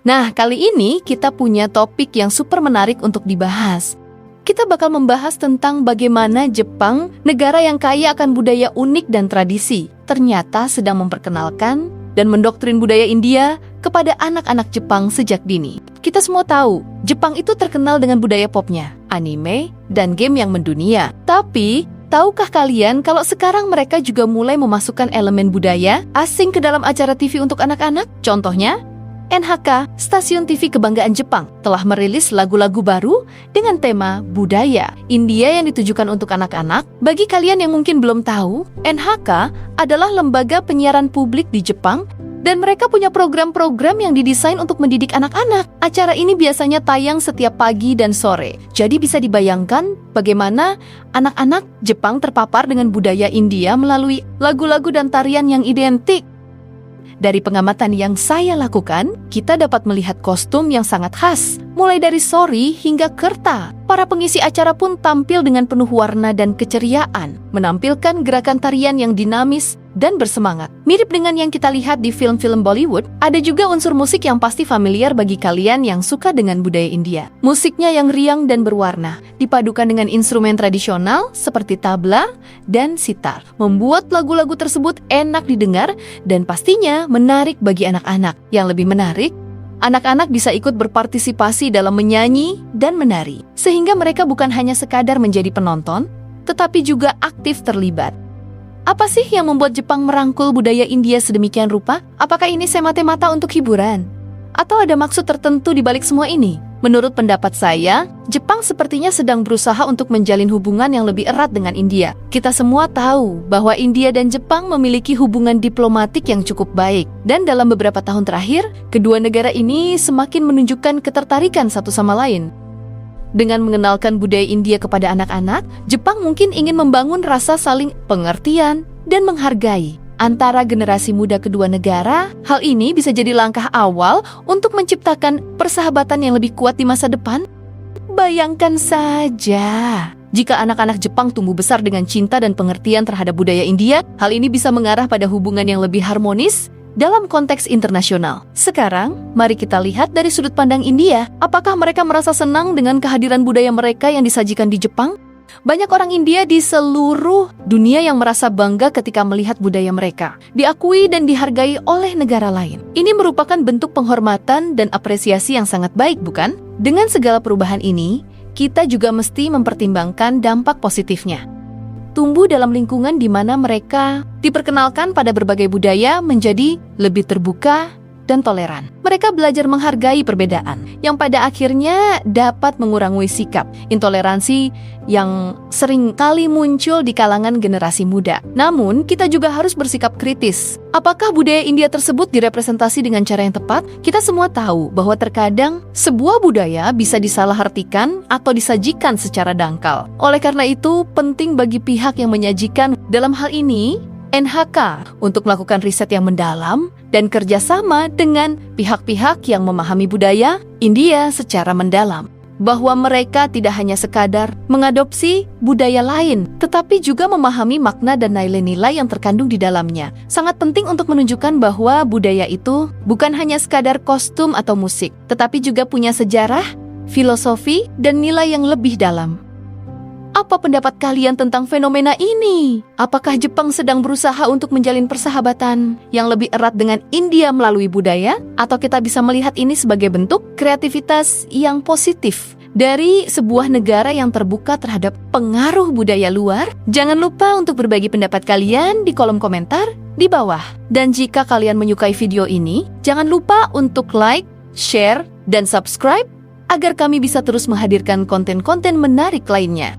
Nah, kali ini kita punya topik yang super menarik untuk dibahas. Kita bakal membahas tentang bagaimana Jepang, negara yang kaya akan budaya unik dan tradisi, ternyata sedang memperkenalkan dan mendoktrin budaya India kepada anak-anak Jepang sejak dini. Kita semua tahu, Jepang itu terkenal dengan budaya popnya, anime, dan game yang mendunia. Tapi, tahukah kalian kalau sekarang mereka juga mulai memasukkan elemen budaya asing ke dalam acara TV untuk anak-anak? Contohnya, NHK, stasiun TV kebanggaan Jepang, telah merilis lagu-lagu baru dengan tema budaya India yang ditujukan untuk anak-anak. Bagi kalian yang mungkin belum tahu, NHK adalah lembaga penyiaran publik di Jepang dan mereka punya program-program yang didesain untuk mendidik anak-anak. Acara ini biasanya tayang setiap pagi dan sore. Jadi bisa dibayangkan bagaimana anak-anak Jepang terpapar dengan budaya India melalui lagu-lagu dan tarian yang identik. Dari pengamatan yang saya lakukan, kita dapat melihat kostum yang sangat khas, mulai dari sori hingga kerta. Para pengisi acara pun tampil dengan penuh warna dan keceriaan, menampilkan gerakan tarian yang dinamis dan bersemangat. Mirip dengan yang kita lihat di film-film Bollywood, ada juga unsur musik yang pasti familiar bagi kalian yang suka dengan budaya India. Musiknya yang riang dan berwarna, dipadukan dengan instrumen tradisional seperti tabla dan sitar, membuat lagu-lagu tersebut enak didengar dan pastinya menarik bagi anak-anak. Yang lebih menarik, anak-anak bisa ikut berpartisipasi dalam menyanyi dan menari, sehingga mereka bukan hanya sekadar menjadi penonton, tetapi juga aktif terlibat. Apa sih yang membuat Jepang merangkul budaya India sedemikian rupa? Apakah ini semata-mata untuk hiburan? Atau ada maksud tertentu di balik semua ini? Menurut pendapat saya, Jepang sepertinya sedang berusaha untuk menjalin hubungan yang lebih erat dengan India. Kita semua tahu bahwa India dan Jepang memiliki hubungan diplomatik yang cukup baik. Dan dalam beberapa tahun terakhir, kedua negara ini semakin menunjukkan ketertarikan satu sama lain. Dengan mengenalkan budaya India kepada anak-anak, Jepang mungkin ingin membangun rasa saling pengertian dan menghargai antara generasi muda kedua negara. Hal ini bisa jadi langkah awal untuk menciptakan persahabatan yang lebih kuat di masa depan. Bayangkan saja, jika anak-anak Jepang tumbuh besar dengan cinta dan pengertian terhadap budaya India, hal ini bisa mengarah pada hubungan yang lebih harmonis dalam konteks internasional. Sekarang, mari kita lihat dari sudut pandang India. Apakah mereka merasa senang dengan kehadiran budaya mereka yang disajikan di Jepang? Banyak orang India di seluruh dunia yang merasa bangga ketika melihat budaya mereka diakui dan dihargai oleh negara lain. Ini merupakan bentuk penghormatan dan apresiasi yang sangat baik, bukan? Dengan segala perubahan ini, kita juga mesti mempertimbangkan dampak positifnya. Tumbuh dalam lingkungan di mana mereka diperkenalkan pada berbagai budaya menjadi lebih terbuka dan toleran. Mereka belajar menghargai perbedaan, yang pada akhirnya dapat mengurangi sikap intoleransi yang sering kali muncul di kalangan generasi muda. Namun, kita juga harus bersikap kritis. Apakah budaya India tersebut direpresentasi dengan cara yang tepat? Kita semua tahu bahwa terkadang sebuah budaya bisa disalahartikan atau disajikan secara dangkal. Oleh karena itu, penting bagi pihak yang menyajikan, dalam hal ini NHK, untuk melakukan riset yang mendalam dan kerjasama dengan pihak-pihak yang memahami budaya India secara mendalam. Bahwa mereka tidak hanya sekadar mengadopsi budaya lain, tetapi juga memahami makna dan nilai-nilai yang terkandung di dalamnya. Sangat penting untuk menunjukkan bahwa budaya itu bukan hanya sekadar kostum atau musik, tetapi juga punya sejarah, filosofi, dan nilai yang lebih dalam. Apa pendapat kalian tentang fenomena ini? Apakah Jepang sedang berusaha untuk menjalin persahabatan yang lebih erat dengan India melalui budaya? Atau kita bisa melihat ini sebagai bentuk kreativitas yang positif dari sebuah negara yang terbuka terhadap pengaruh budaya luar? Jangan lupa untuk berbagi pendapat kalian di kolom komentar di bawah. Dan jika kalian menyukai video ini, jangan lupa untuk like, share, dan subscribe agar kami bisa terus menghadirkan konten-konten menarik lainnya.